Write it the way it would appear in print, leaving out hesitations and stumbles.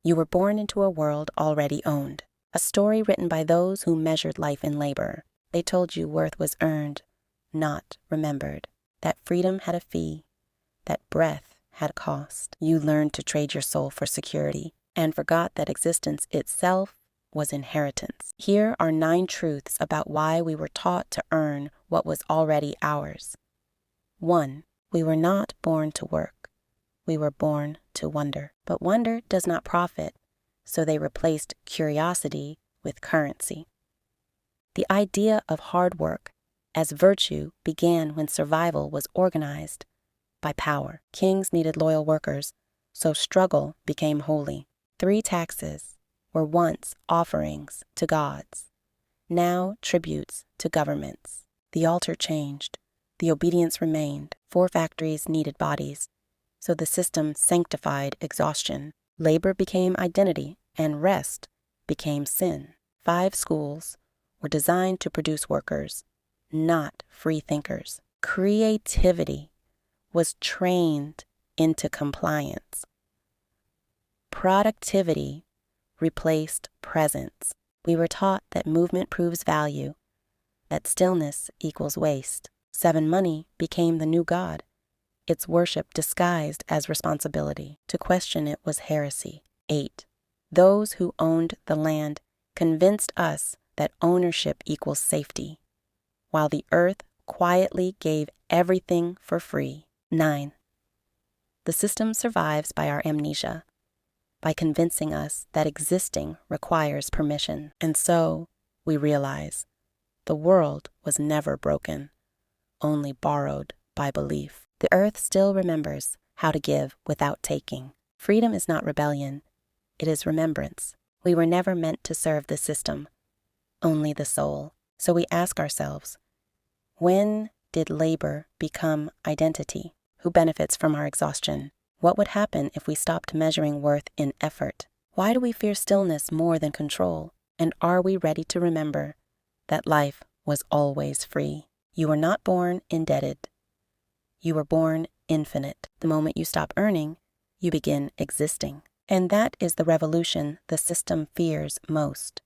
You were born into a world already owned, a story written by those who measured life in labor. They told you worth was earned, not remembered, that freedom had a fee, that breath had a cost. You learned to trade your soul for security and forgot that existence itself was inheritance. Here are 9 truths about why we were taught to earn what was already ours. 1. We were not born to work. We were born to wonder. But wonder does not profit, so they replaced curiosity with currency. The idea of hard work as virtue began when survival was organized by power. Kings needed loyal workers, so struggle became holy. 3 taxes were once offerings to gods, now tributes to governments. The altar changed. The obedience remained. 4 factories needed bodies, so the system sanctified exhaustion. Labor became identity, and rest became sin. 5 schools were designed to produce workers, not free thinkers. Creativity was trained into compliance. Productivity replaced presence. We were taught that movement proves value, that stillness equals waste. 7 money became the new god, its worship disguised as responsibility. To question it was heresy. 8. Those who owned the land convinced us that ownership equals safety, while the earth quietly gave everything for free. 9. The system survives by our amnesia, by convincing us that existing requires permission. And so we realize the world was never broken, only borrowed by belief. The earth still remembers how to give without taking. Freedom is not rebellion, it is remembrance. We were never meant to serve the system, only the soul. So we ask ourselves, when did labor become identity? Who benefits from our exhaustion? What would happen if we stopped measuring worth in effort? Why do we fear stillness more than control? And are we ready to remember that life was always free? You were not born indebted. You were born infinite. The moment you stop earning, you begin existing. And that is the revolution the system fears most.